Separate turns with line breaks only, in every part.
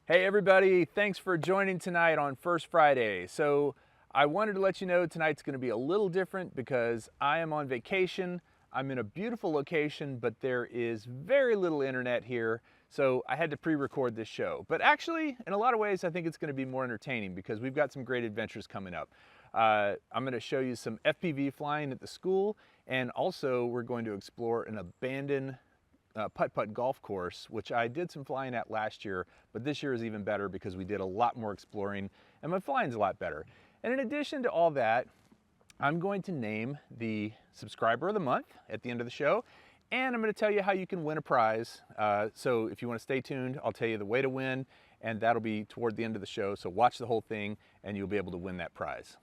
Hey everybody, thanks for joining tonight on First Friday. So I wanted to let you know tonight's going to be a little different because I am on vacation. I'm in a beautiful location, but there is very little internet here, so I had to pre-record this show. But actually, in a lot of ways, I think it's going to be more entertaining because we've got some great adventures coming up. I'm going to show you some FPV flying at the school, and also we're going to explore an abandoned putt-putt golf course, which I did some flying at last year, but this year is even better because we did a lot more exploring and my flying's a lot better. And in addition to all that, I'm going to name the subscriber of the month at the end of the show, and I'm going to tell you how you can win a prize. So if you want to stay tuned, I'll tell you the way to win, and that'll be toward the end of the show. So watch the whole thing and you'll be able to win that prize.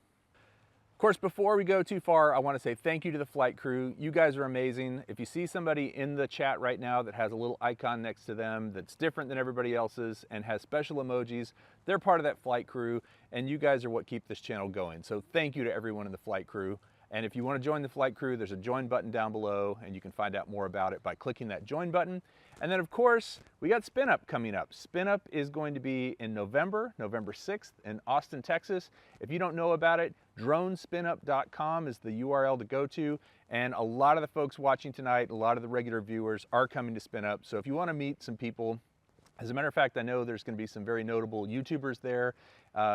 Of course, before we go too far, I want to say thank you to the flight crew. You guys are amazing. If you see somebody in the chat right now that has a little icon next to them that's different than everybody else's and has special emojis, they're part of that flight crew, and you guys are what keep this channel going. So thank you to everyone in the flight crew. And if you want to join the flight crew, there's a join button down below, and you can find out more about it by clicking that join button. And then of course, we got Spin Up coming up. Spin Up is going to be in November 6th in Austin, Texas. If you don't know about it, dronespinup.com is the URL to go to. And a lot of the folks watching tonight, a lot of the regular viewers are coming to Spin Up. So if you want to meet some people, as a matter of fact, I know there's going to be some very notable YouTubers there,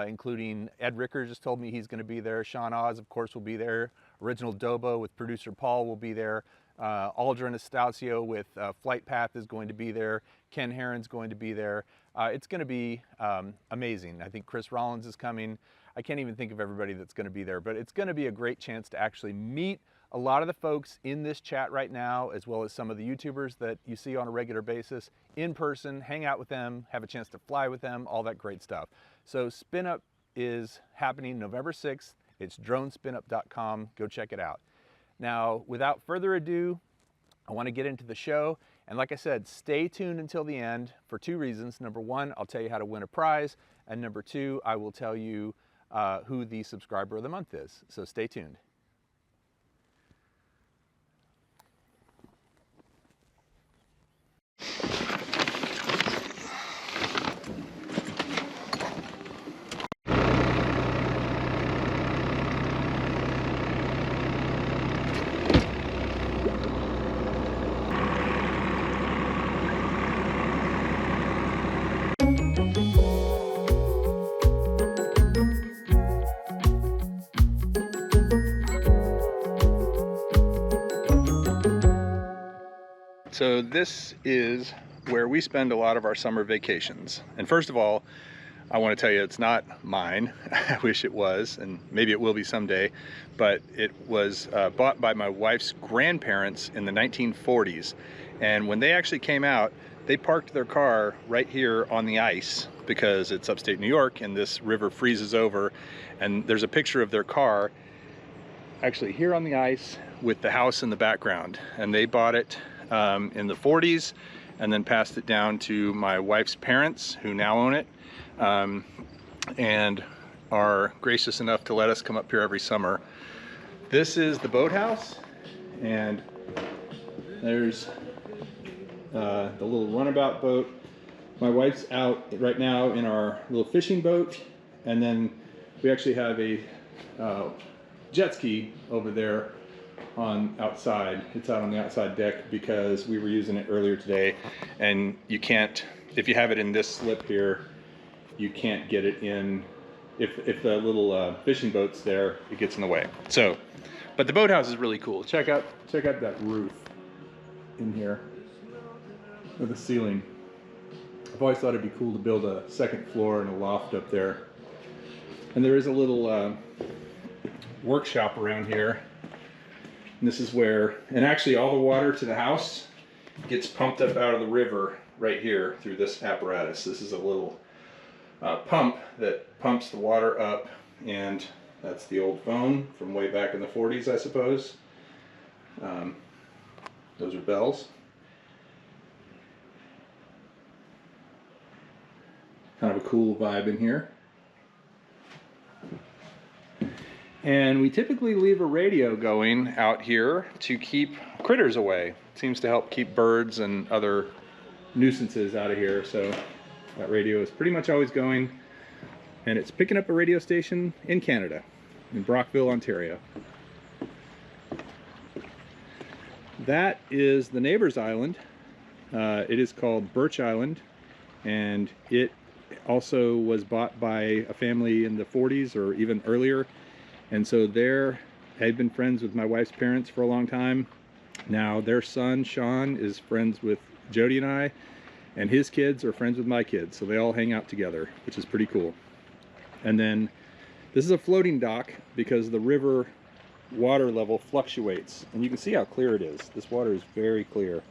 including Ed Ricker just told me he's going to be there. Sean Oz, of course, will be there. Original Dobo with producer Paul will be there. Aldrin Estacio with Flight Path is going to be there. Ken Herron's going to be there. It's going to be amazing. I think Chris Rollins is coming. I can't even think of everybody that's going to be there, but it's going to be a great chance to actually meet a lot of the folks in this chat right now, as well as some of the YouTubers that you see on a regular basis in person, hang out with them, have a chance to fly with them, all that great stuff. So Spin Up is happening November 6th. It's dronespinup.com. Go check it out. Now, without further ado, I want to get into the show. And like I said, stay tuned until the end for two reasons. Number one, I'll tell you how to win a prize. And number two, I will tell you who the subscriber of the month is. So stay tuned. So this is where we spend a lot of our summer vacations. And first of all, I want to tell you it's not mine. I wish it was, and maybe it will be someday, but it was bought by my wife's grandparents in the 1940s. And when they actually came out, they parked their car right here on the ice because it's upstate New York and this river freezes over. And there's a picture of their car actually here on the ice with the house in the background. And they bought it in the 40s and then passed it down to my wife's parents, who now own it, and are gracious enough to let us come up here every summer. This is the boathouse, and there's the little runabout boat. My wife's out right now in our little fishing boat, and then we actually have a jet ski over there on outside. It's out on the outside deck because we were using it earlier today, and you can't, if you have it in this slip here, you can't get it in. If the little fishing boat's there, it gets in the way. So, but the boathouse is really cool. Check out that roof in here with the ceiling. I've always thought it'd be cool to build a second floor and a loft up there. And there is a little workshop around here. And this is where, and actually all the water to the house gets pumped up out of the river right here through this apparatus. This is a little pump that pumps the water up, and that's the old phone from way back in the 40s, I suppose. Those are bells. Kind of a cool vibe in here. And we typically leave a radio going out here to keep critters away. It seems to help keep birds and other nuisances out of here. So That radio is pretty much always going, and it's picking up a radio station in Canada, in Brockville, Ontario. That is the neighbor's island. It is called Birch Island, and it also was bought by a family in the 40s or even earlier, and so there had been friends with my wife's parents for a long time. Now their son Sean is friends with Jody and I, and his kids are friends with my kids, so they all hang out together, which is pretty cool. And then this is a floating dock because the river water level fluctuates, and you can see how clear it is. This water is very clear.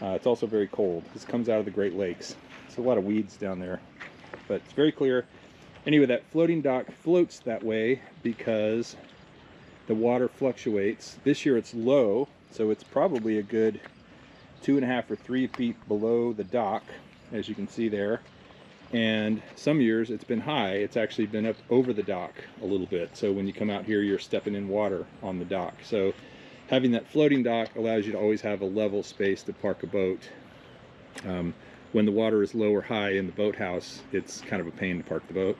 It's also very cold. This comes out of the Great Lakes. There's a lot of weeds down there, but it's very clear. Anyway, that floating dock floats that way because the water fluctuates. This year it's low, so it's probably a good 2.5 or 3 feet below the dock, as you can see there. And some years it's been high. It's actually been up over the dock a little bit. So when you come out here, you're stepping in water on the dock. So having that floating dock allows you to always have a level space to park a boat. When the water is low or high in the boathouse, it's kind of a pain to park the boat.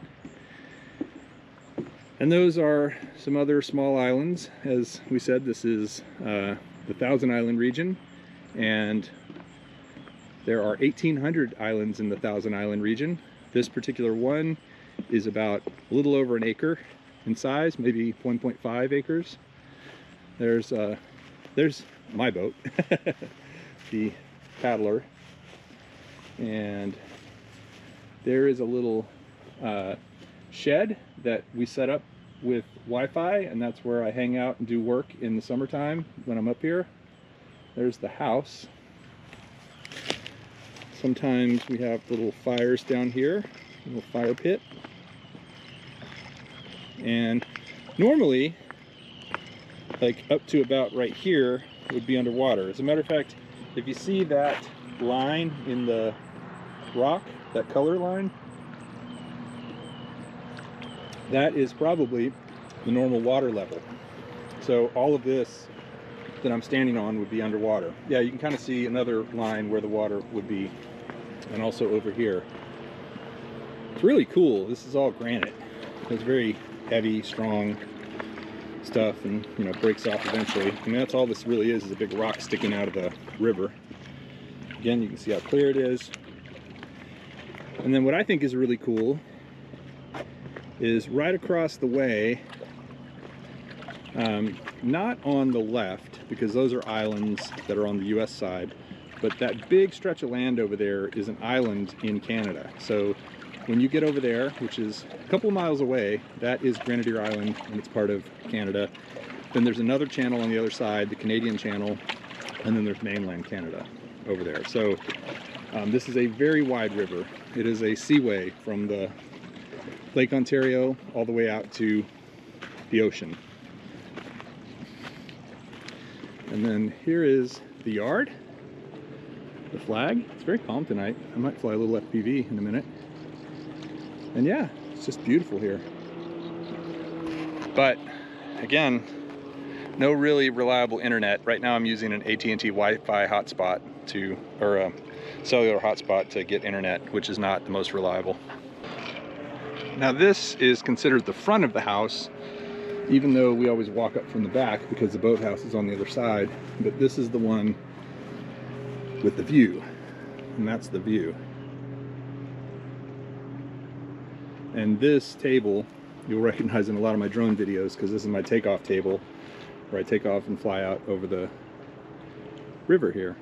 And those are some other small islands. As we said, this is the Thousand Island region, and there are 1,800 islands in the Thousand Island region. This particular one is about a little over an acre in size, maybe 1.5 acres. There's my boat, the paddler, and there is a little shed that we set up with Wi-Fi, and that's where I hang out and do work in the summertime when I'm up here. There's the house. Sometimes we have little fires down here, a little fire pit. And normally, like up to about right here, would be underwater. As a matter of fact, if you see that line in the rock, that color line, that is probably the normal water level. So all of this that I'm standing on would be underwater. Yeah, you can kind of see another line where the water would be, and also over here. It's really cool. This is all granite. It's very heavy, strong stuff, and you know, breaks off eventually. I mean, that's all this really is a big rock sticking out of the river. Again, you can see how clear it is. And then what I think is really cool is right across the way, not on the left, because those are islands that are on the US side, but that big stretch of land over there is an island in Canada. So when you get over there, which is a couple of miles away, that is Grenadier Island, and it's part of Canada. Then there's another channel on the other side, the Canadian channel, and then there's mainland Canada over there. So this is a very wide river. It is a seaway from the Lake Ontario all the way out to the ocean. And then here is the yard, the flag. It's very calm tonight. I might fly a little FPV in a minute. And yeah, it's just beautiful here. But again, no really reliable internet. Right now I'm using an AT&T Wi-Fi hotspot or a cellular hotspot to get internet, which is not the most reliable. Now this is considered the front of the house, even though we always walk up from the back because the boathouse is on the other side. But this is the one with the view, and that's the view. And this table, you'll recognize in a lot of my drone videos, because this is my takeoff table, where I take off and fly out over the river here.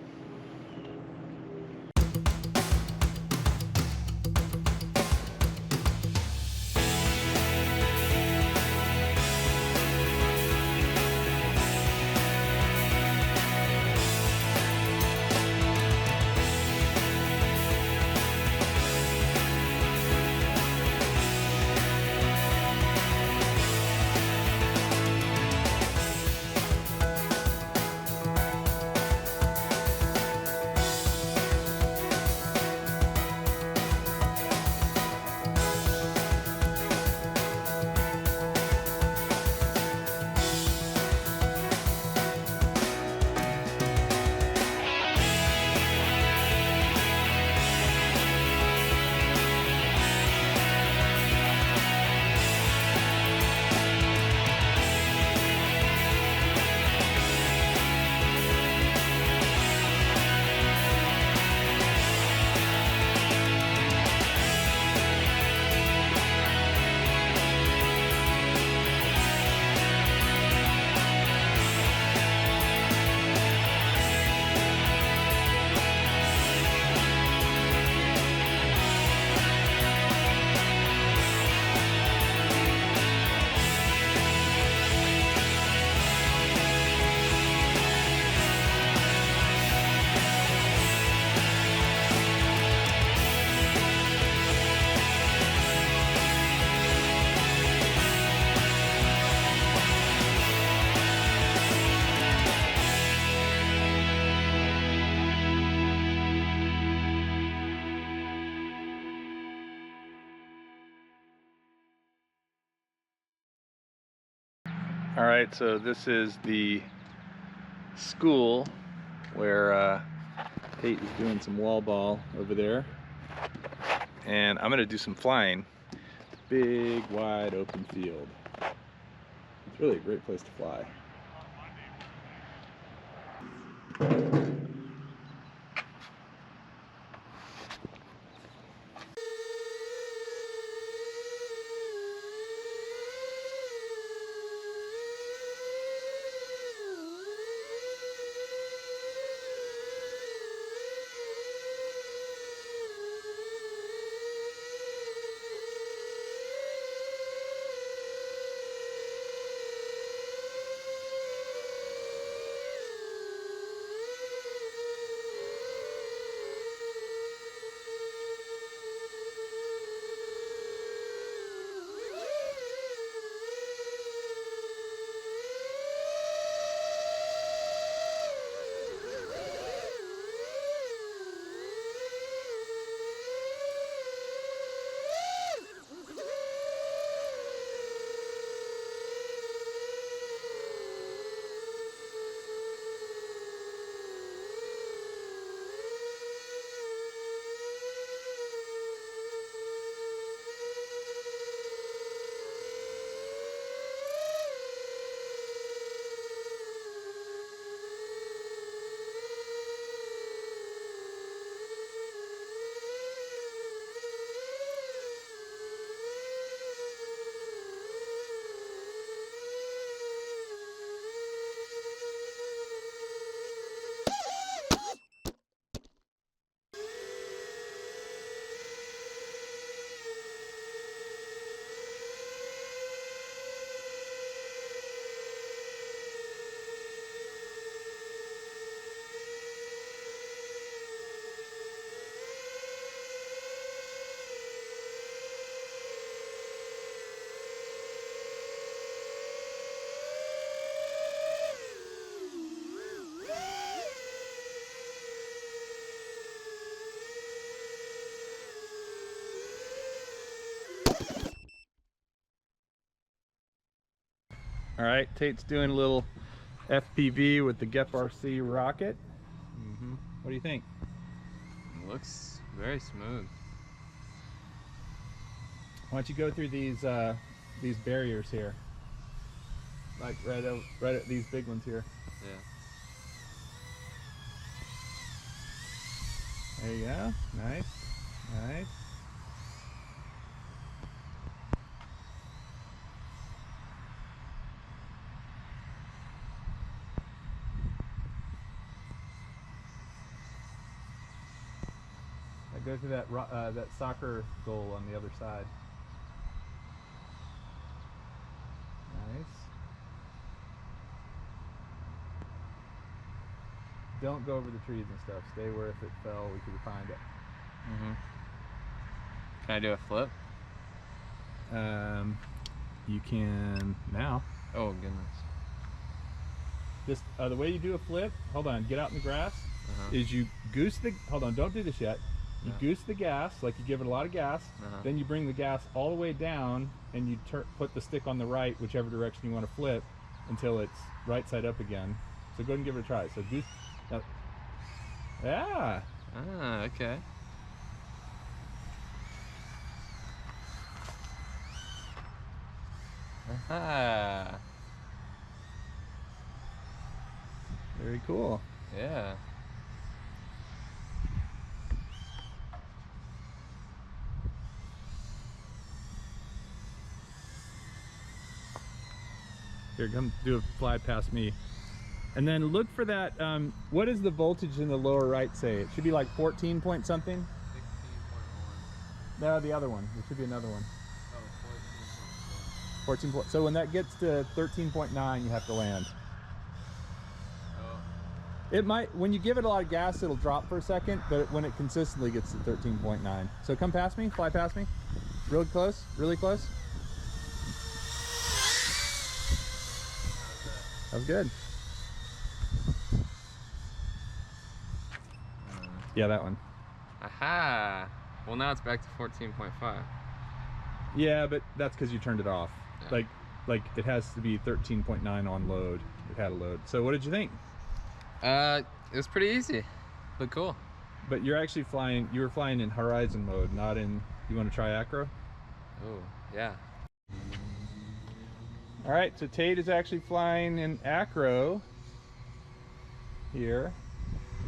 All right, so this is the school where Tate is doing some wall ball over there. And I'm gonna do some flying. Big, wide open field. It's really a great place to fly. All right, Tate's doing a little FPV with the GEP RC rocket. What do you think?
It looks very smooth.
Why don't you go through these barriers here, like right at these big ones here.
Yeah.
There you go. Nice, nice. Go through that soccer goal on the other side. Nice. Don't go over the trees and stuff. Stay where if it fell, we could find it.
Can I do a flip?
You can now.
Oh goodness.
Just the way you do a flip. Hold on. Get out in the grass. Is you goose the. Hold on. Don't do this yet. You goose the gas, like you give it a lot of gas, then you bring the gas all the way down and you put the stick on the right, whichever direction you want to flip, until it's right side up again. So go ahead and give it a try. So goose. Now, yeah.
Ah, okay. Aha.
Very cool.
Yeah.
Here, come do a fly past me. And then look for that, what is the voltage in the lower right say? It should be like 14 point something?
16.1.
No, the other one. There should be another one.
Oh,
14 point. So when that gets to 13.9, you have to land.
Oh.
It might, when you give it a lot of gas, it'll drop for a second, but when it consistently gets to 13.9. So come past me, fly past me. Real close, really close. That was good. Yeah, that one.
Aha! Well, now it's back to 14.5.
Yeah, but that's because you turned it off.
Yeah.
Like, like it has to be 13.9 on load. It had a load. So what did you think?
It was pretty easy, but cool.
But you're actually flying, you were flying in horizon mode, not in, you want to try acro?
Oh, yeah.
All right, so Tate is actually flying in acro here.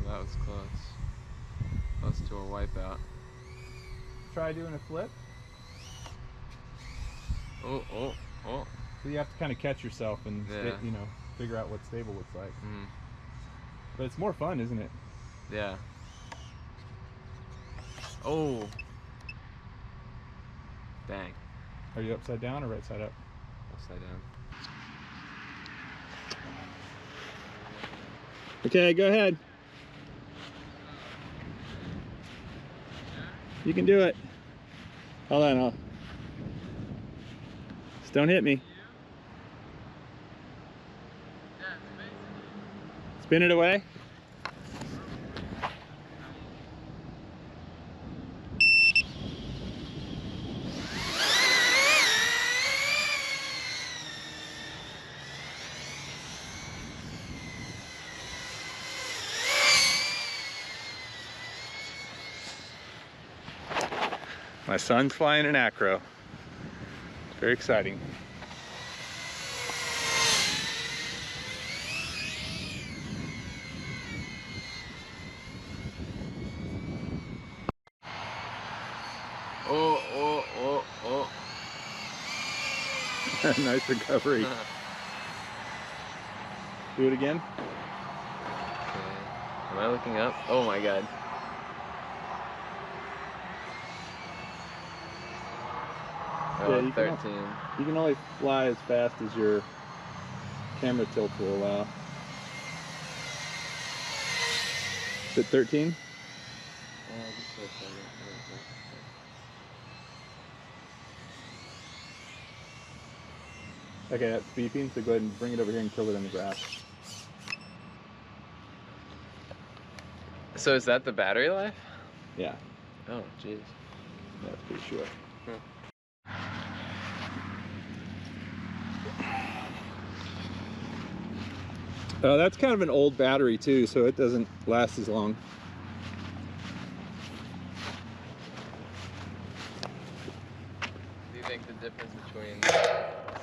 That was close. Close to a wipeout.
Try doing a flip.
Oh, oh, oh.
So you have to kind of catch yourself and
Yeah.
you know, figure out what stable looks like.
Mm.
But it's more fun, isn't it?
Yeah. Oh. Dang.
Are you upside down or right side up?
Upside down.
Okay, go ahead. You can do it. Hold on, just don't hit me. Spin it away. My son's flying an acro. It's very exciting.
Oh, oh, oh, oh.
Nice recovery. Do it again.
Okay. Am I looking up? Oh my god. Oh,
Yeah, you
13.
You can only fly as fast as your camera tilt will allow. Is it 13?
Just for a second.
Okay, that's beeping, so go ahead and bring it over here and kill it in the grass.
So is that the battery life?
Yeah,
Oh, jeez.
that's pretty sure. That's kind of an old battery too, so it doesn't last as long.
Do you think the difference between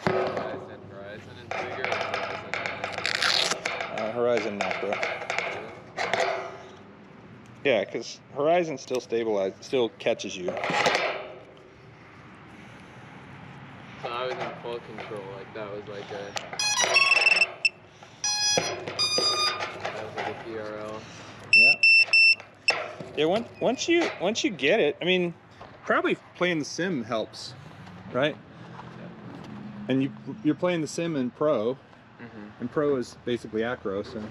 Stabilized and Horizon is bigger, or
Horizon macro. Yeah, because Horizon still still catches you.
So I was in full control, like that was like a PRL.
Yeah. Yeah. Once you get it, I mean, probably playing the sim helps, right? Yeah. And you're playing the sim in Pro, and Pro is basically acro, so.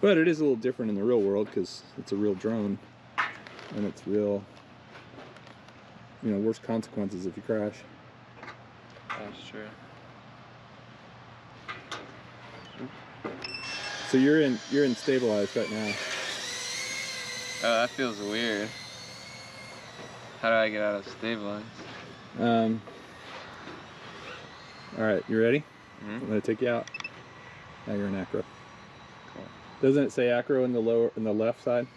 But it is a little different in the real world because it's a real drone, and it's real. You know, worse consequences if you crash.
That's true.
So you're in stabilized right now.
Oh, that feels weird. How do I get out of stabilized?
All right, you ready?
Mm-hmm.
I'm gonna take you out. Now you're in acro.
Cool.
Doesn't it say acro in the left side,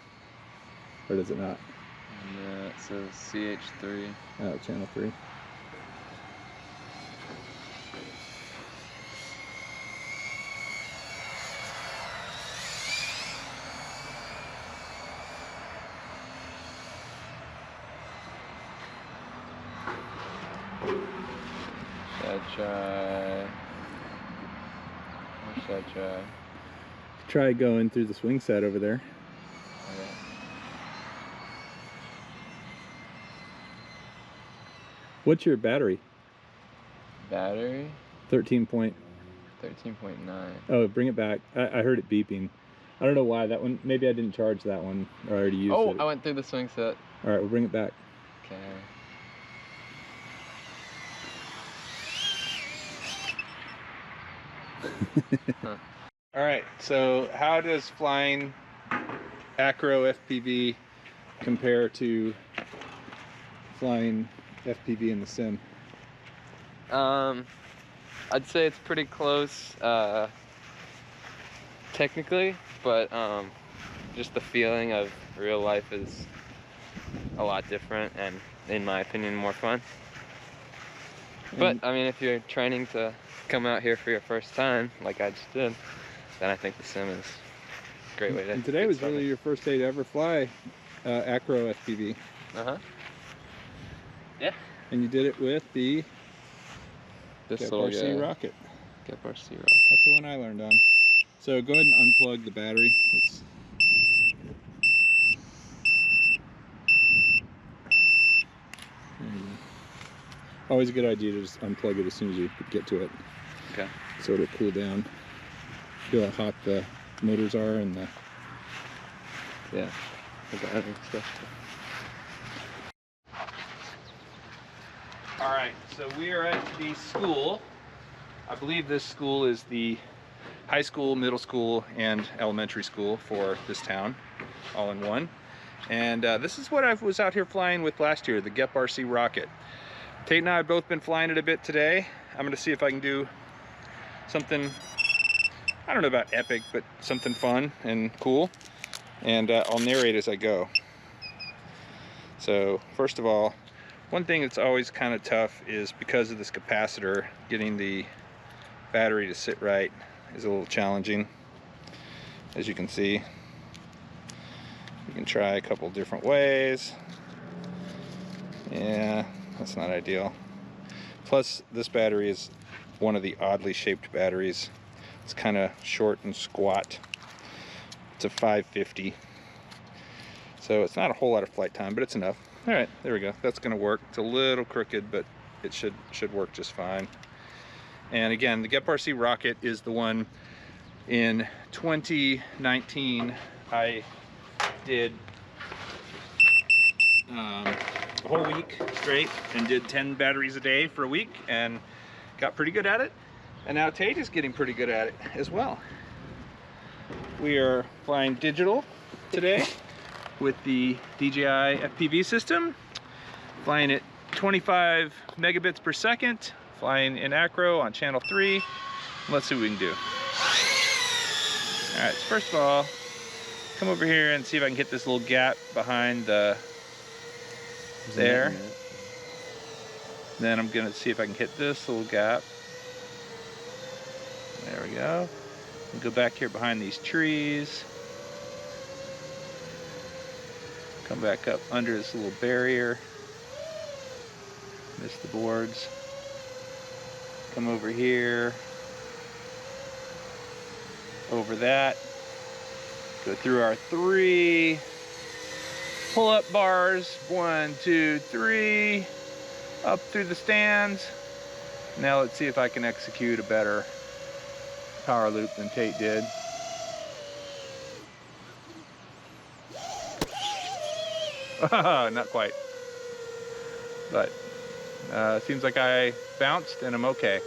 or does it not?
And it says CH3.
Oh, channel 3.
Should I try? What should I try?
Try going through the swing set over there.
Okay.
What's your battery?
Battery?
13 point.
13.9.
Oh, bring it back. I heard it beeping. I don't know why that one. Maybe I didn't charge that one, or I already used it.
Oh, I went through the swing set.
All right, we'll bring it back.
Okay. Huh.
All right, so how does flying acro FPV compare to flying FPV in the sim?
I'd say it's pretty close technically, but just the feeling of real life is a lot different and, in my opinion, more fun. But I mean, if you're training to come out here for your first time, like I just did, then I think the sim is a great way to.
And today was really your first day to ever fly acro FPV.
Yeah.
And you did it with the RSD rocket.
RSD rocket.
That's the one I learned on. So go ahead and unplug the battery. Always a good idea to just unplug it as soon as you get to it.
Okay.
So it'll cool down. Feel how hot the motors are and the...
Yeah. The battery stuff.
All right, so we are at the school. I believe this school is the high school, middle school, and elementary school for this town, all in one. And this is what I was out here flying with last year, the GEP RC rocket. Tate and I have both been flying it a bit today. I'm gonna see if I can do something, I don't know about epic, but something fun and cool. And I'll narrate as I go. So first of all, one thing that's always kind of tough is because of this capacitor, getting the battery to sit right is a little challenging. As you can see, you can try a couple different ways. Yeah, that's not ideal. Plus, this battery is one of the oddly shaped batteries. It's kind of short and squat. It's a 550. So it's not a whole lot of flight time, but it's enough. All right, there we go. That's gonna work. It's a little crooked, but it should work just fine. And again, the GEP RC rocket is the one in 2019 I did a whole week straight and did 10 batteries a day for a week and got pretty good at it. And now Tate is getting pretty good at it as well. We are flying digital today with the DJI FPV system, flying at 25 megabits per second, flying in acro on channel 3. Let's see what we can do. All right, so first of all, come over here and see if I can hit this little gap behind the there. Then I'm gonna see if I can hit this little gap. There we go. And go back here behind these trees. Come back up under this little barrier. Miss the boards. Come over here. Over that. Go through our 3 pull-up bars. 1, 2, 3. Up through the stands. Now let's see if I can execute a better power loop than Tate did. Not quite, but seems like I bounced and I'm okay.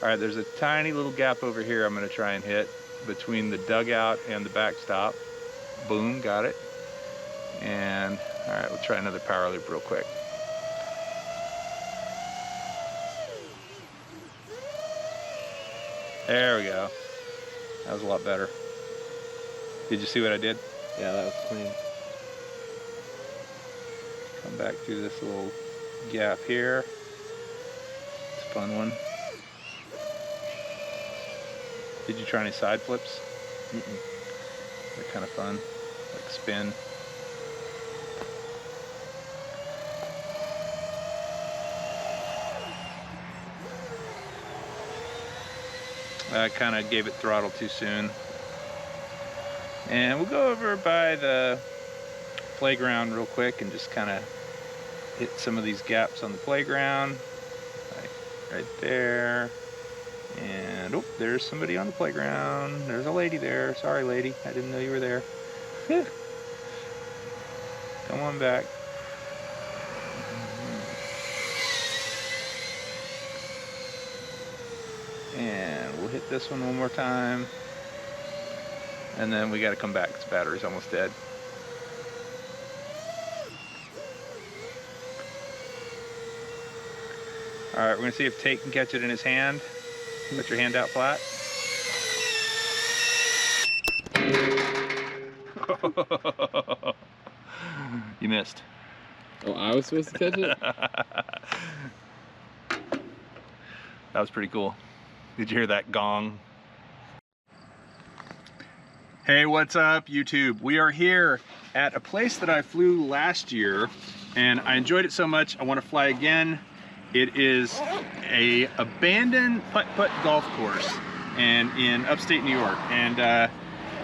All right, there's a tiny little gap over here I'm gonna try and hit between the dugout and the backstop. Boom, got it. And all right, we'll try another power loop real quick. There we go. That was a lot better. Did you see what I did?
Yeah, that was clean.
Come back through this little gap here. It's a fun one. Did you try any side flips? They're kind of fun, like spin. I kind of gave it throttle too soon. And we'll go over by the playground real quick and just kind of hit some of these gaps on the playground. Right there. And oh, there's somebody on the playground. There's a lady there. Sorry, lady. I didn't know you were there. Come on back. And we'll hit this one more time. And then we got to come back because the battery's almost dead. All right, we're gonna see if Tate can catch it in his hand. Put your hand out flat. You missed.
Oh, I was supposed to catch it?
That was pretty cool. Did you hear that gong? Hey, what's up, YouTube? We are here at a place that I flew last year, and I enjoyed it so much, I want to fly again. It is a abandoned putt-putt golf course and in upstate New York. And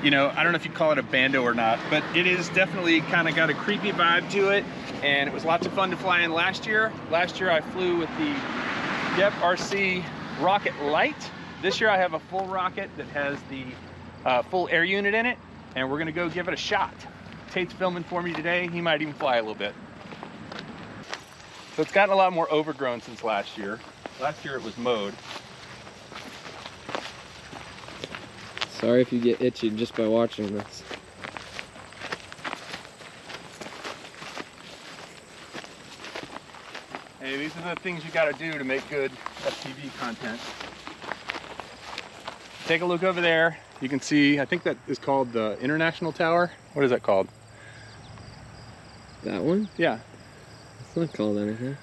you know, I don't know if you call it a bando or not, but it is definitely kind of got a creepy vibe to it, and it was lots of fun to fly in last year. Last year I flew with the RSD Rocket Light. This year I have a full rocket that has the full air unit in it, and we're gonna go give it a shot. Tate's filming for me today. He might even fly a little bit. So it's gotten a lot more overgrown since last year. Last year it was mowed.
Sorry if you get itchy just by watching this.
Hey, these are the things you gotta do to make good FPV content. Take a look over there. You can see, I think that is called the International Tower. What is that called?
That one?
Yeah.
It's not called anything.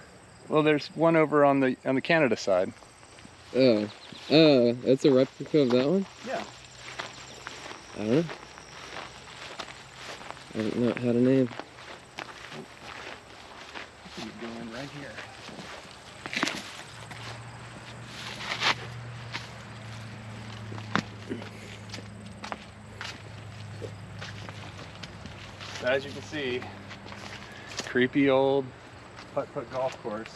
Well, there's one over on the Canada side.
Oh, that's a replica of that one?
Yeah.
I don't know. I haven't not had a name.
This is going right here. So as you can see, creepy old putt-putt golf course.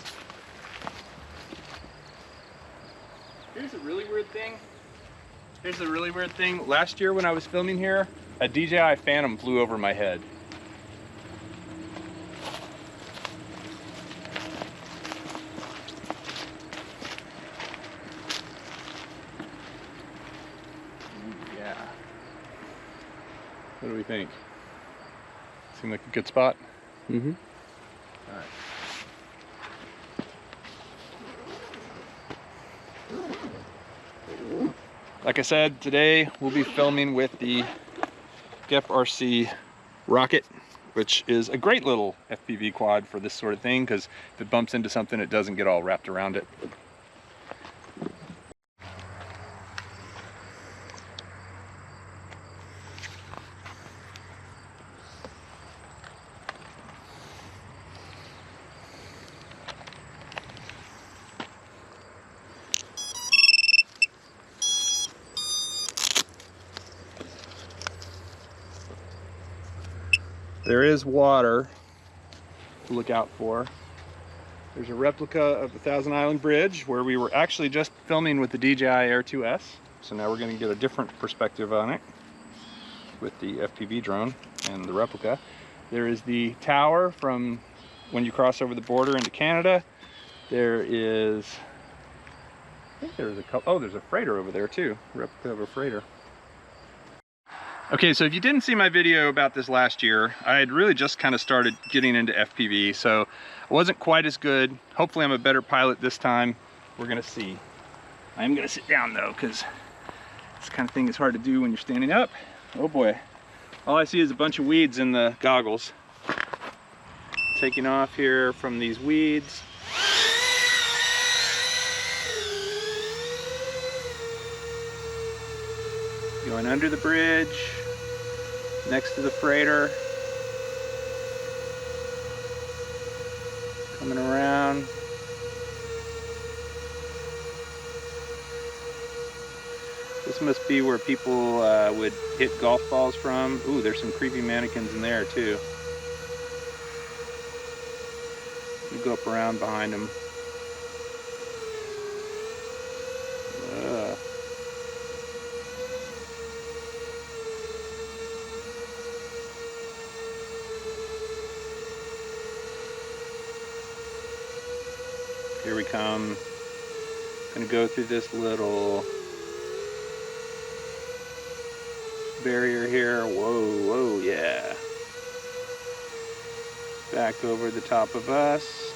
Here's a really weird thing. Last year when I was filming here, a DJI Phantom flew over my head. Yeah. What do we think? Seem like a good spot?
Mm-hmm.
All right. Like I said, today we'll be filming with the RSD Rocket, which is a great little FPV quad for this sort of thing, because if it bumps into something, it doesn't get all wrapped around it. There is water to look out for. There's a replica of the Thousand Island Bridge where we were actually just filming with the DJI Air 2S. So now we're going to get a different perspective on it with the FPV drone and the replica. There is the tower from when you cross over the border into Canada. There is, I think there's a couple, oh, there's a freighter over there too, replica of a freighter. Okay, so if you didn't see my video about this last year, I had really just kind of started getting into FPV, so I wasn't quite as good. Hopefully I'm a better pilot this time. We're gonna see. I am gonna sit down though, because this kind of thing is hard to do when you're standing up. Oh boy. All I see is a bunch of weeds in the goggles. Taking off here from these weeds. Going under the bridge, next to the freighter. Coming around. This must be where people would hit golf balls from. Ooh, there's some creepy mannequins in there too. You go up around behind them. Here we come. Gonna go through this little barrier here. Whoa, whoa, yeah. Back over the top of us.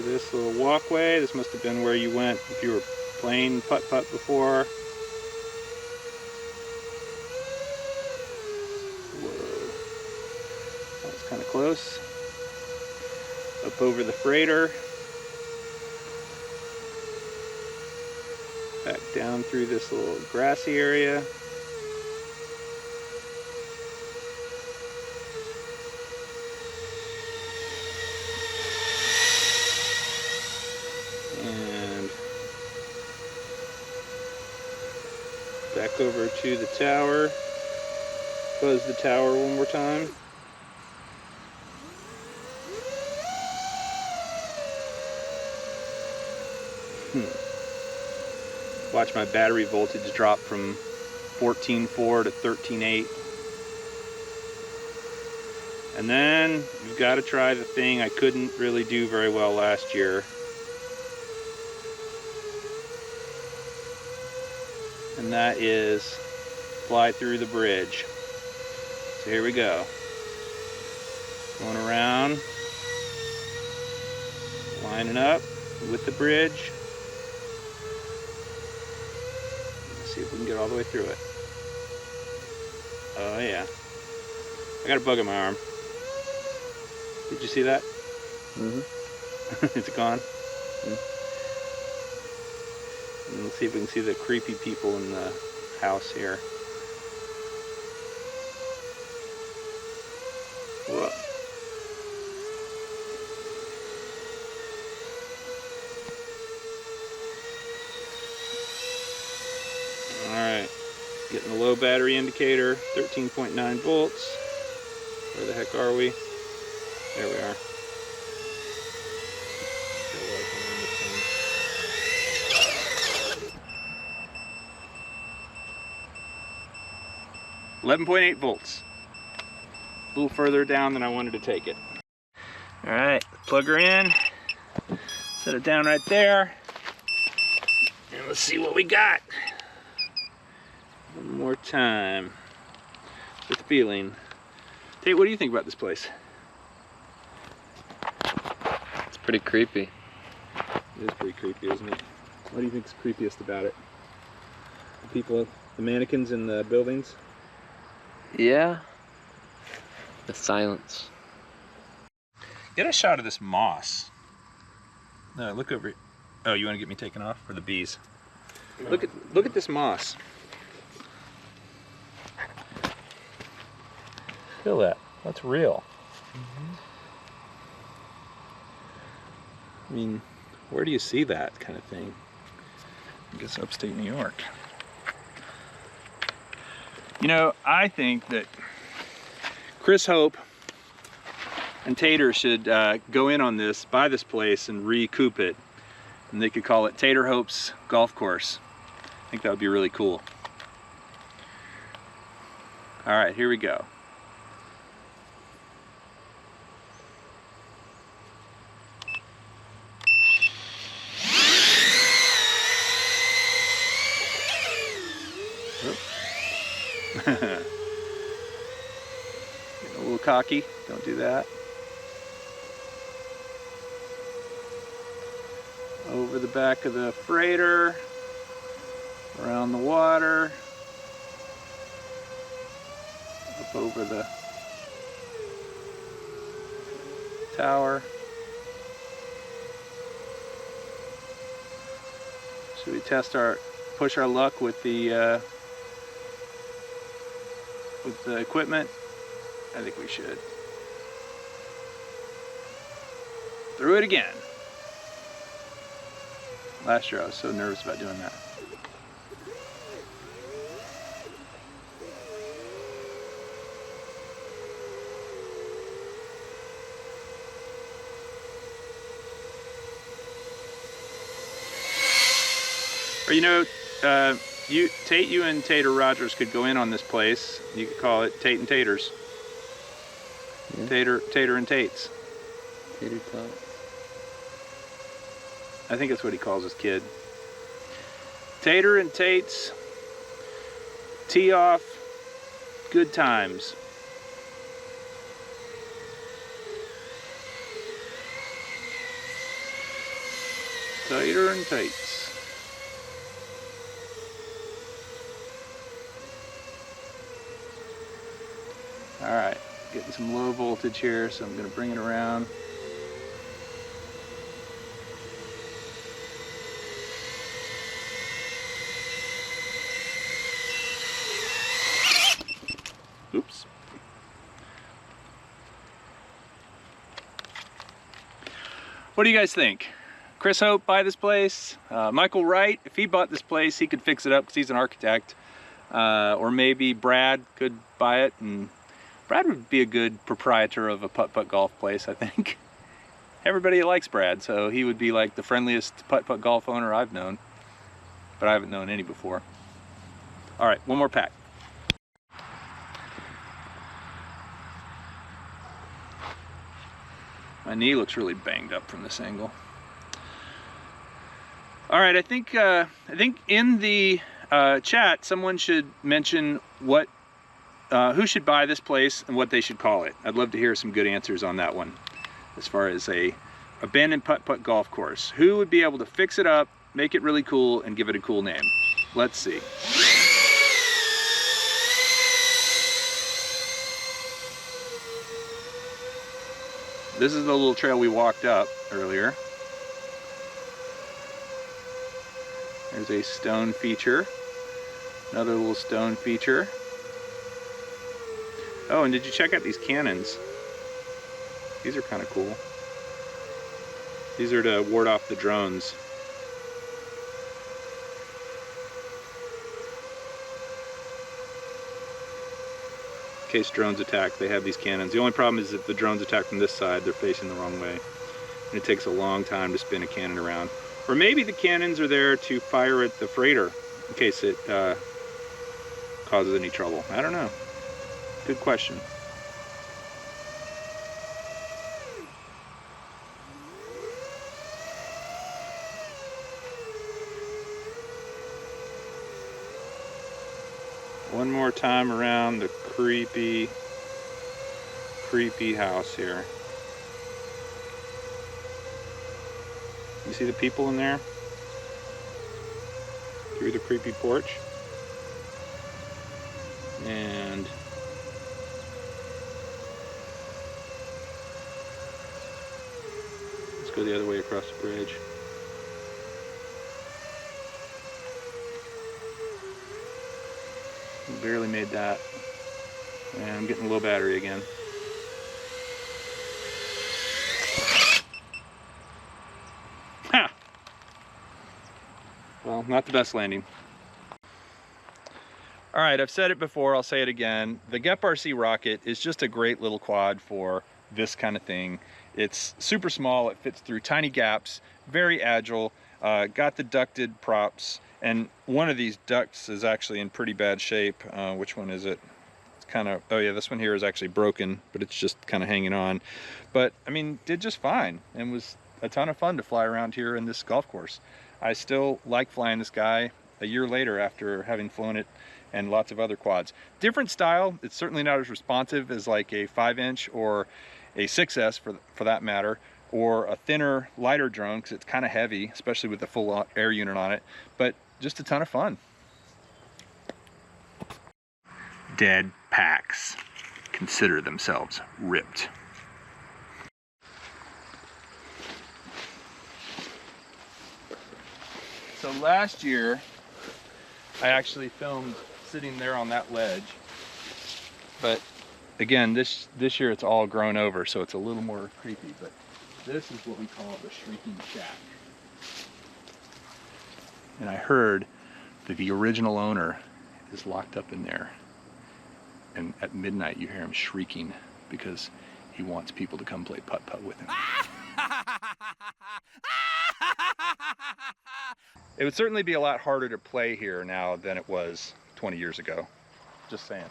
this little walkway. This must have been where you went if you were playing putt-putt before. Whoa. That was kind of close. Up over the freighter. Back down through this little grassy area. And back over to the tower. Buzz the tower one more time. Watch my battery voltage drop from 14.4 to 13.8. And then you've got to try the thing I couldn't really do very well last year. And that is fly through the bridge. So here we go. Going around, lining up with the bridge. Let's see if we can get all the way through it. Oh yeah. I got a bug in my arm. Did you see that? Mm-hmm. Is it gone? Mm-hmm. And let's see if we can see the creepy people in the house here. Whoa. Alright, getting the low battery indicator, 13.9 volts. Where the heck are we? There we are. 11.8 volts. A little further down than I wanted to take it. Alright, plug her in. Set it down right there. And let's see what we got. One more time. With feeling. Tate, what do you think about this place?
It's pretty creepy.
It is pretty creepy, isn't it? What do you think is creepiest about it? The people, the mannequins in the buildings?
Yeah. The silence.
Get a shot of this moss. No, look over. Oh, you want to get me taken off for the bees? No. Look at this moss. Feel that. That's real. Mm-hmm. I mean, where do you see that kind of thing? I guess upstate New York. You know, I think that Chris Hope and Tater should go in on this, buy this place and recoup it. And they could call it Tater Hope's Golf Course. I think that would be really cool. All right, here we go. Getting a little cocky, don't do that. Over the back of the freighter, around the water, up over the tower. Should we push our luck with the equipment? I think we should. Through it again. Last year I was so nervous about doing that. Or you know, Tate, you and Tater Rogers could go in on this place. You could call it Tate and Taters. Yeah. Tater and Tates.
Tater tots.
I think that's what he calls his kid. Tater and Tates. Tee off. Good times. Tighter and tights. All right, getting some low voltage here, so I'm going to bring it around. Oops. What do you guys think? Chris Hope buy this place? Michael Wright, if he bought this place, he could fix it up because he's an architect. Or maybe Brad could buy it, and Brad would be a good proprietor of a putt-putt golf place, I think. Everybody likes Brad, so he would be like the friendliest putt-putt golf owner I've known. But I haven't known any before. All right, one more pack. My knee looks really banged up from this angle. All right, I think in the chat someone should mention what who should buy this place and what they should call it. I'd love to hear some good answers on that one. As far as a abandoned putt-putt golf course, who would be able to fix it up, make it really cool, and give it a cool name? Let's see. This is the little trail we walked up earlier. There's a stone feature. Another little stone feature. Oh, and did you check out these cannons? These are kind of cool. These are to ward off the drones. In case drones attack, they have these cannons. The only problem is if the drones attack from this side, they're facing the wrong way. And it takes a long time to spin a cannon around. Or maybe the cannons are there to fire at the freighter in case it causes any trouble. I don't know. Good question. One more time around the creepy house here. You see the people in there? Through the creepy porch. And let's go the other way across the bridge. Barely made that. And I'm getting a low battery again. Ha! Well, not the best landing. All right, I've said it before, I'll say it again. The GEP RC Rocket is just a great little quad for this kind of thing. It's super small, it fits through tiny gaps, very agile, got the ducted props, and one of these ducts is actually in pretty bad shape. Which one is it? It's kind of, oh yeah, this one here is actually broken, but it's just kind of hanging on. But I mean, did just fine, and was a ton of fun to fly around here in this golf course. I still like flying this guy a year later after having flown it and lots of other quads. Different style, it's certainly not as responsive as like a 5-inch or a 6S for that matter, or a thinner, lighter drone, because it's kind of heavy, especially with the full air unit on it, but just a ton of fun. Dead packs consider themselves ripped. So last year, I actually filmed sitting there on that ledge, but again, this year it's all grown over, so it's a little more creepy, but this is what we call the Shrieking Shack. And I heard that the original owner is locked up in there, and at midnight you hear him shrieking because he wants people to come play putt-putt with him. It would certainly be a lot harder to play here now than it was 20 years ago. Just saying.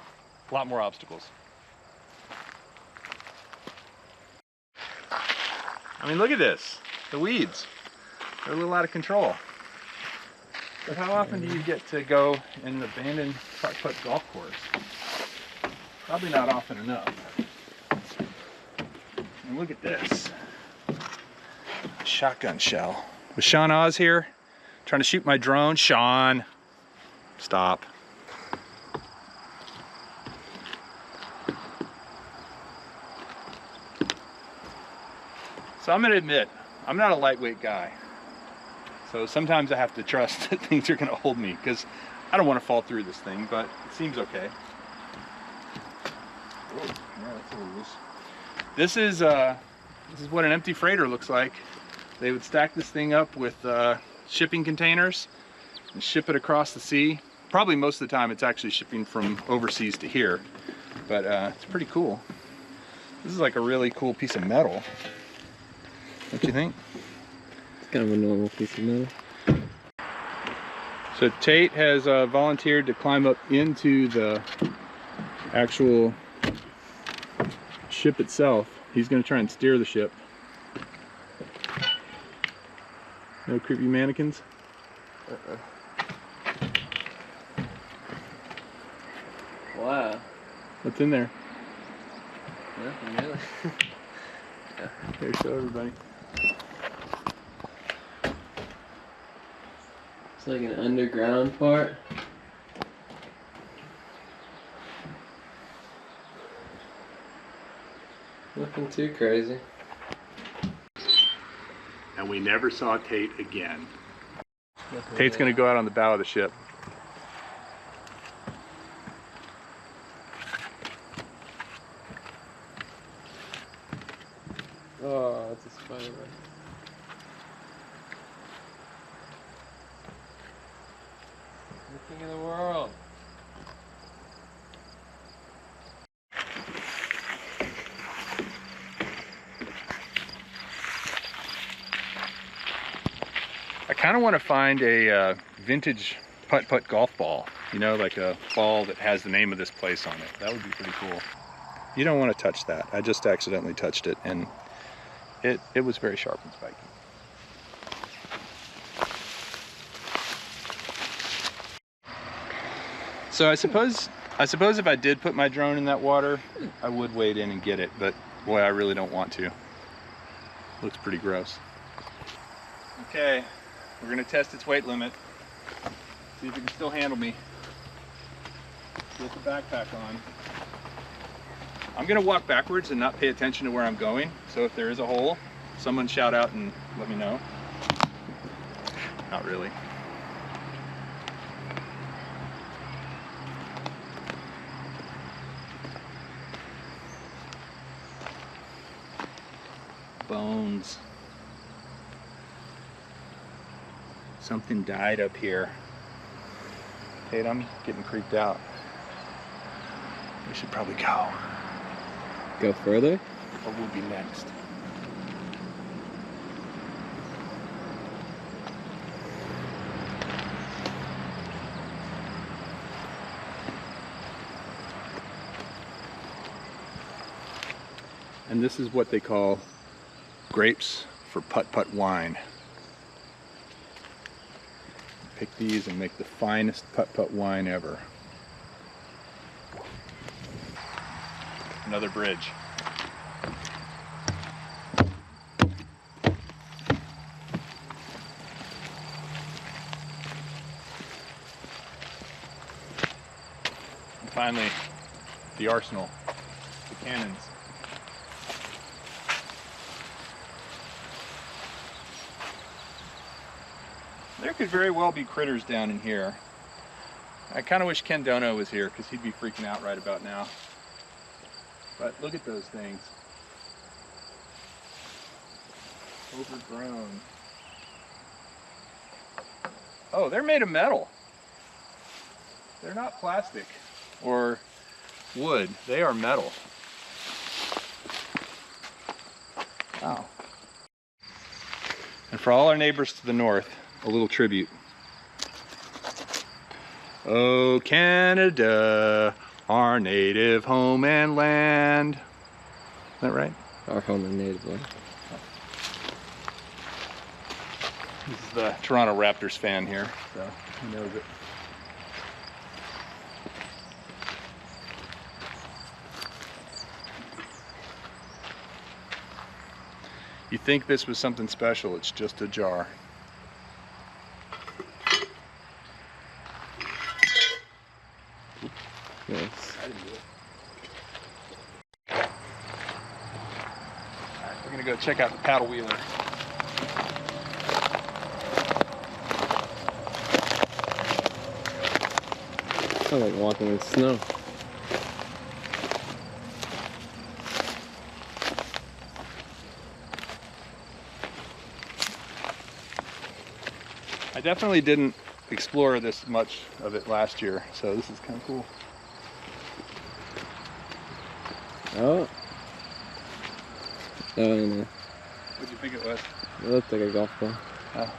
A lot more obstacles. I mean, look at this. The weeds. They're a little out of control. But how often do you get to go in an abandoned putt-putt golf course? Probably not often enough. And look at this. A shotgun shell with Sean Oz here, trying to shoot my drone. Sean, stop. So I'm gonna admit, I'm not a lightweight guy. So sometimes I have to trust that things are gonna hold me, because I don't want to fall through this thing, but it seems okay. Whoa, yeah, that's a little loose. This is what an empty freighter looks like. They would stack this thing up with shipping containers and ship it across the sea. Probably most of the time it's actually shipping from overseas to here, but it's pretty cool. This is like a really cool piece of metal. Don't you think?
It's kind of a normal piece of metal.
So Tate has volunteered to climb up into the actual ship itself. He's going to try and steer the ship. No creepy mannequins?
Wow.
What's in there?
Nothing really.
Here, show everybody.
It's like an underground part. Nothing too crazy.
And we never saw Tate again. Tate's going to go out on the bow of the ship.
Oh, it's a spider. The king of the world.
I kind of want to find a vintage putt-putt golf ball. You know, like a ball that has the name of this place on it. That would be pretty cool. You don't want to touch that. I just accidentally touched it, and it was very sharp and spiky. So I suppose if I did put my drone in that water, I would wade in and get it, but boy, I really don't want to. Looks pretty gross. Okay, we're gonna test its weight limit. See if it can still handle me. Get the backpack on. I'm gonna walk backwards and not pay attention to where I'm going. So if there is a hole, someone shout out and let me know. Not really. Bones. Something died up here. Tate, I'm getting creeped out. We should probably go.
Go further?
Or we'll be next. And this is what they call grapes for putt-putt wine. Pick these and make the finest putt-putt wine ever. Another bridge. And finally, the arsenal, the cannons. There could very well be critters down in here. I kind of wish Ken Dono was here because he'd be freaking out right about now. But look at those things. Overgrown. Oh, they're made of metal. They're not plastic or wood. They are metal. Wow. And for all our neighbors to the north, a little tribute. Oh, Canada, our native home and land. Is that right?
Our home and native land.
This is the Toronto Raptors fan here, so he knows it. You think this was something special, it's just a jar.
Nice.
I didn't do it. Alright, we're gonna go check out the paddle wheeler.
I like walking in snow.
I definitely didn't explore this much of it last year, so this is kind of cool.
Oh. Oh, no.
What do you think it was?
It looked like a golf ball.
Oh.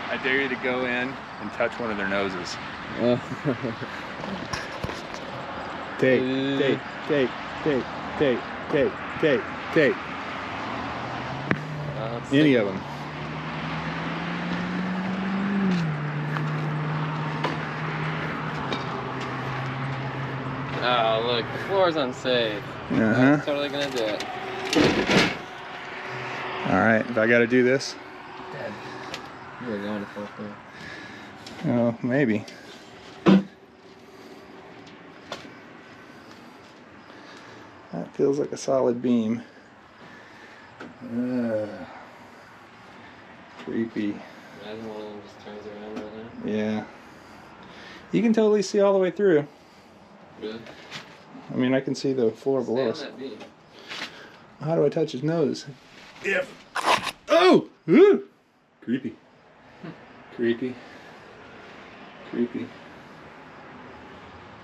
I dare you to go in and touch one of their noses. Take. Any of them.
Oh, look, the floor's unsafe. I'm totally gonna do it.
Alright, if I gotta do this.
Dead. You're going to fall through.
Oh, maybe. That feels like a solid beam. Creepy.
Imagine one of them just turns around right now.
Yeah. You can totally see all the way through.
Really?
I mean, I can see the floor below us.
That beam.
How do I touch his nose? If. Oh! Ooh! Creepy. Creepy. Creepy.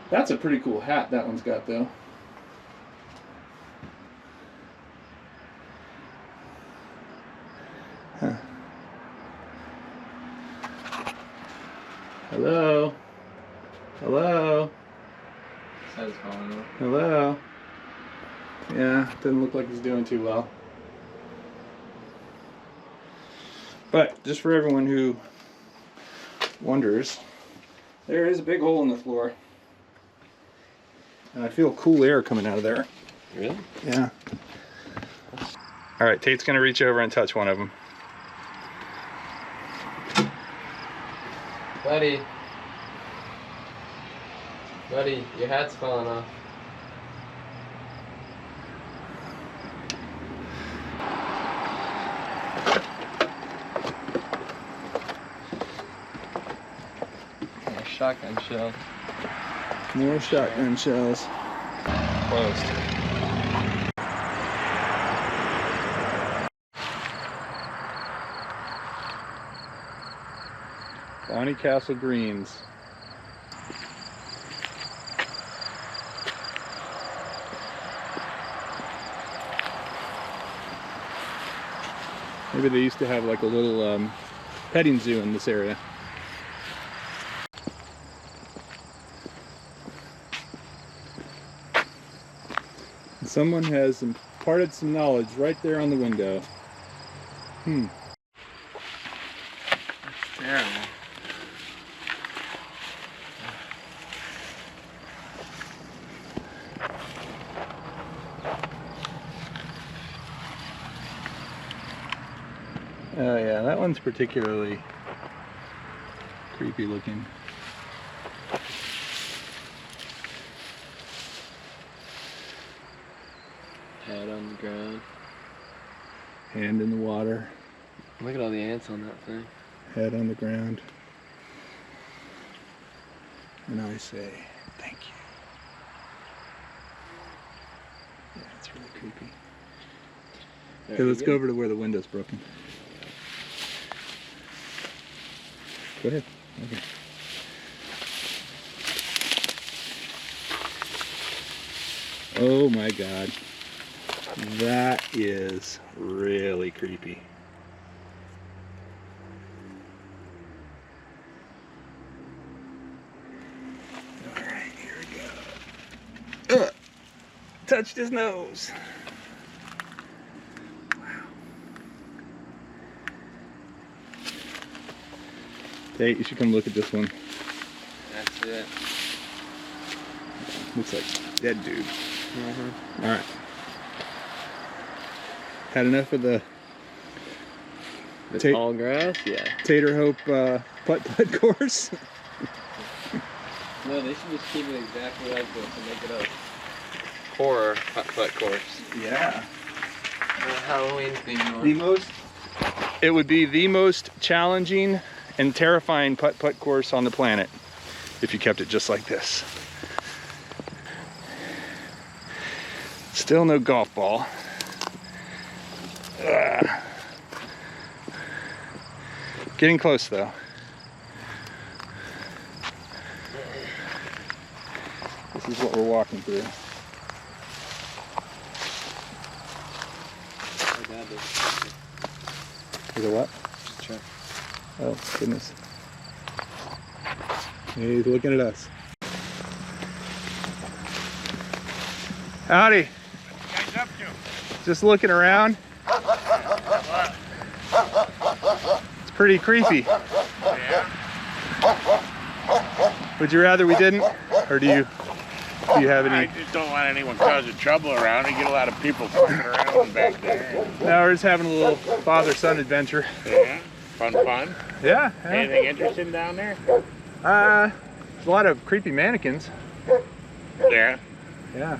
That's a pretty cool hat that one's got, though. Huh. Hello? Hello?
His head's falling off.
Hello? Yeah, doesn't look like he's doing too well. But just for everyone who wonders, there is a big hole in the floor. And I feel cool air coming out of there.
Really?
Yeah. All right, Tate's gonna reach over and touch one of them.
Buddy. Buddy, your hat's falling off. More shotgun shells.
More shotgun shells.
Closed.
Bonnie Castle Greens. Maybe they used to have like a little petting zoo in this area. Someone has imparted some knowledge right there on the window.
That's terrible.
Oh yeah, that one's particularly creepy looking.
Head on the ground.
Hand in the water,
Look at all the ants on that thing.
head on the ground. And I say, thank you. Yeah, it's really creepy. Okay, let's go over to where the window's broken. Go ahead. Okay. Oh my God. That is really creepy. touched his nose. Hey, you should come look at this one.
That's it.
Looks like a dead dude.
Mm-hmm.
All right. Had enough of the
tall grass? Yeah.
Tater Hope putt-putt course?
No, they should just keep it exactly like this and make it a horror putt-putt course.
Yeah.
Halloween theme.
It would be the most challenging and terrifying putt-putt course on the planet if you kept it just like this. Still no golf ball. Getting close though. This is what we're walking through. Is it what?
Check.
Oh, goodness. He's looking at us. Howdy.
What you guys up to?
Just looking around. It's pretty creepy.
Yeah.
Would you rather we didn't? Or do you have
I
any?
just don't want anyone causing trouble around. You get a lot of people fucking around back there.
No, we're just having a little father-son adventure.
Yeah. Fun.
Yeah.
Anything interesting down there?
There's a lot of creepy mannequins.
Yeah.
Yeah.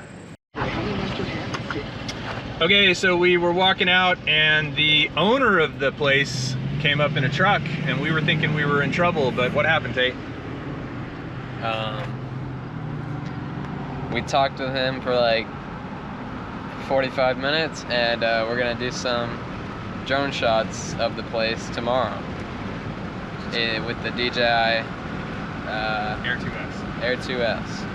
Okay, so we were walking out and the owner of the place came up in a truck and we were thinking we were in trouble, but what happened, Tate?
We talked with him for like 45 minutes and we're gonna do some drone shots of the place tomorrow with the DJI
Air 2S.
Air 2S.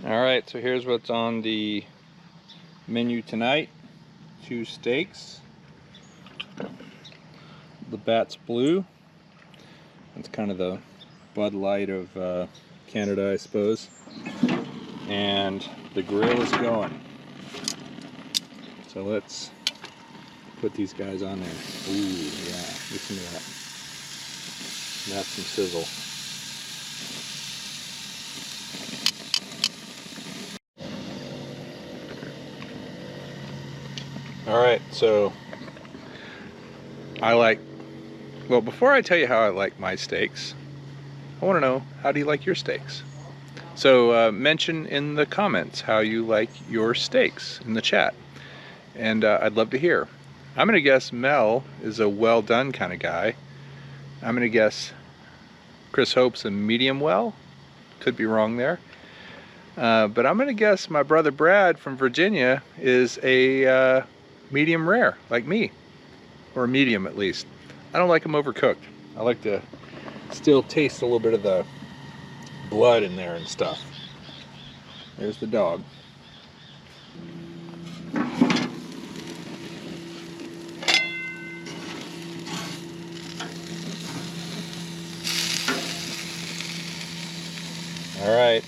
Alright, so here's what's on the menu tonight. 2 steaks. The Bat's Blue. That's kind of the Bud Light of Canada, I suppose. and the grill is going. So let's put these guys on there. Ooh, yeah, listen to that. That's some sizzle. All right, so well, before I tell you how I like my steaks, I want to know, how do you like your steaks? So mention in the comments how you like your steaks in the chat, and I'd love to hear. I'm gonna guess Mel is a well done kind of guy. I'm gonna guess Chris Hope's a medium well. Could be wrong there. But I'm gonna guess my brother Brad from Virginia is a medium rare, like me, or medium at least. I don't like them overcooked. I like to still taste a little bit of the blood in there and stuff. There's the dog. All right,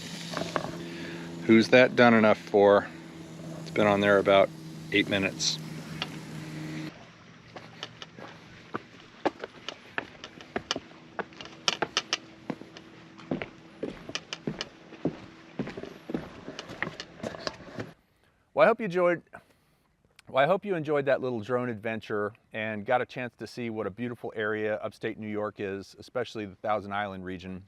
who's that done enough for? It's been on there about 8 minutes. Well, I hope you enjoyed that little drone adventure and got a chance to see what a beautiful area upstate New York is, especially the Thousand Island region.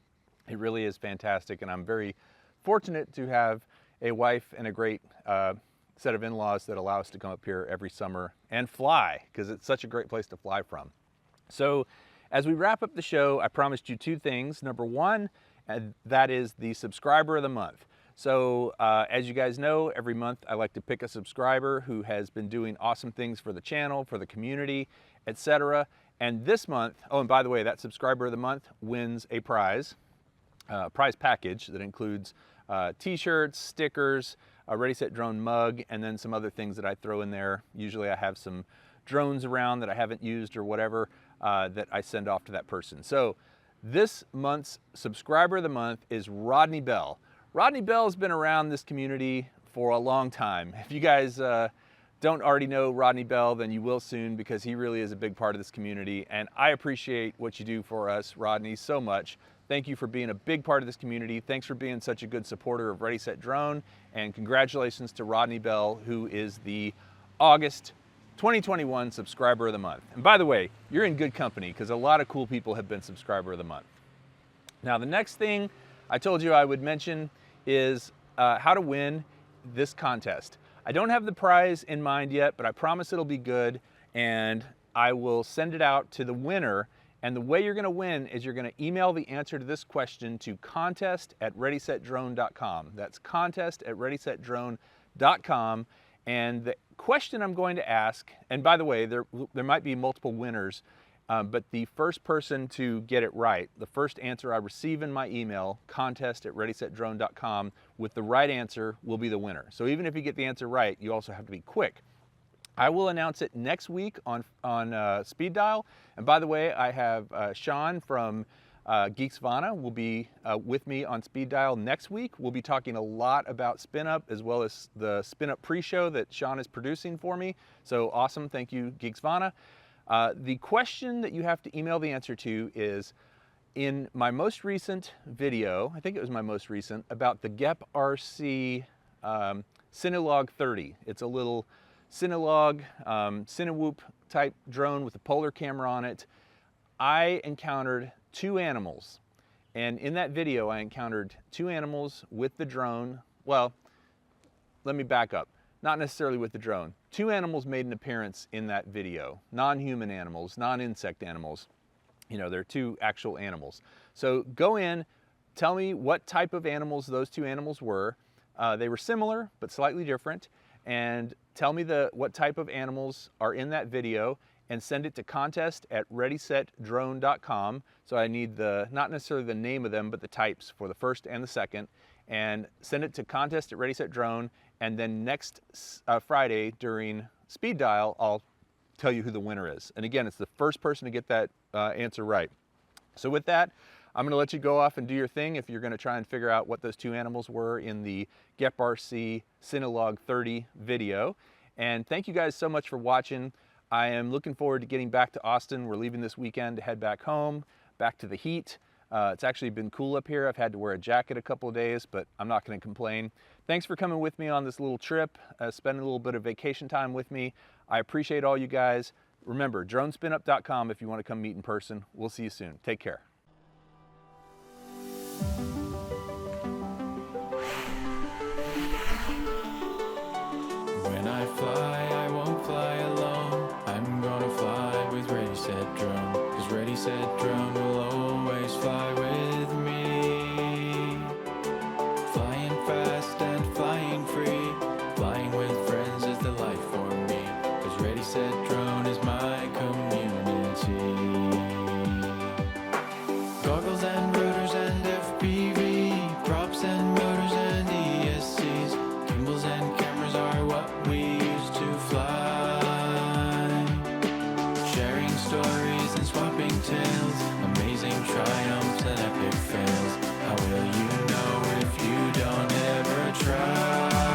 It really is fantastic, and I'm very fortunate to have a wife and a great set of in-laws that allow us to come up here every summer and fly, because it's such a great place to fly from. So as we wrap up the show, I promised you 2 things. Number 1, and that is the subscriber of the month. So as you guys know, every month I like to pick a subscriber who has been doing awesome things for the channel, for the community, etc. And this month, oh, and by the way, that subscriber of the month wins a prize package that includes t-shirts, stickers, a Ready Set Drone mug, and then some other things that I throw in there. Usually I have some drones around that I haven't used or whatever that I send off to that person. So this month's subscriber of the month is Rodney Bell. Rodney Bell has been around this community for a long time. If you guys don't already know Rodney Bell, then you will soon, because he really is a big part of this community, and I appreciate what you do for us, Rodney, so much. Thank you for being a big part of this community. Thanks for being such a good supporter of Ready Set Drone, and congratulations to Rodney Bell, who is the August 2021 Subscriber of the Month. And by the way, you're in good company, because a lot of cool people have been Subscriber of the Month. Now, the next thing I told you I would mention is how to win this contest. I don't have the prize in mind yet, but I promise it'll be good, and I will send it out to the winner. And the way you're gonna win is you're gonna email the answer to this question to contest@readysetdrone.com. That's contest@readysetdrone.com. And the question I'm going to ask, and by the way, there might be multiple winners, but the first person to get it right, the first answer I receive in my email, contest@readysetdrone.com, with the right answer will be the winner. So even if you get the answer right, you also have to be quick. I will announce it next week on Speed Dial. And by the way, I have Sean from Geeksvana will be with me on Speed Dial next week. We'll be talking a lot about Spin Up, as well as the Spin Up pre-show that Sean is producing for me. So awesome, thank you, Geeksvana. The question that you have to email the answer to is, in my most recent video, I think it was my most recent, about the GEP RC Cinelog 30. It's a little Cinelog, Cinewhoop type drone with a polar camera on it. I encountered 2 animals, and in that video I encountered 2 animals with the drone. Well, let me back up. Not necessarily with the drone. 2 animals made an appearance in that video. Non-human animals, non-insect animals. You know, they're 2 actual animals. So go in, tell me what type of animals those 2 animals were. They were similar, but slightly different. And tell me what type of animals are in that video, and send it to contest@readysetdrone.com. So I need not necessarily the name of them, but the types for the first and the second. And send it to contest@readysetdrone, and then next Friday during Speed Dial, I'll tell you who the winner is. And again, it's the first person to get that answer right. So with that, I'm gonna let you go off and do your thing if you're gonna try and figure out what those two animals were in the GEP-RC Cinelog 30 video. And thank you guys so much for watching. I am looking forward to getting back to Austin. We're leaving this weekend to head back home, back to the heat. It's actually been cool up here. I've had to wear a jacket a couple of days, but I'm not gonna complain. Thanks for coming with me on this little trip, spending a little bit of vacation time with me. I appreciate all you guys. Remember, dronespinup.com if you wanna come meet in person. We'll see you soon. Take care.
When I fly, I won't fly alone. I'm gonna fly with Ready, Set, Drone. 'Cause Ready, Set, Drone will always fly with me. Flying fast and flying free. Flying with friends is the life for me. 'Cause Ready, Set, Drone is my community. Goggles and rotors and FPV. Props and motors and ESCs. Gimbals and cameras are what we use to fly. Sharing stories and swapping tales. Amazing triumphs and epic fails. How will you know if you don't ever try?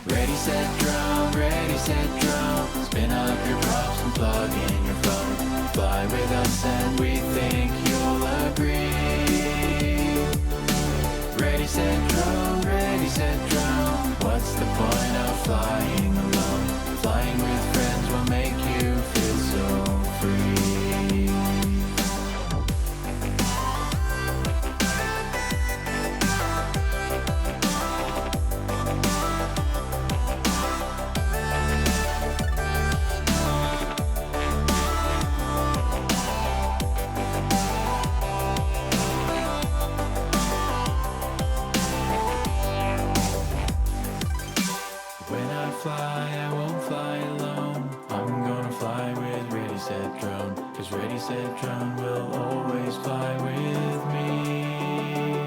Ready, set, drone, ready, set, drone. Spin up your props and plug in your phone. Fly with us and we think you'll agree. Ready, set, drone, ready, set, drone. What's the point of flying alone? Flying with friends will make you feel so free. When I fly, I won't fly alone. I'm gonna fly with Ready, Set, Drone. 'Cause Ready, Set, Drone will always fly with me.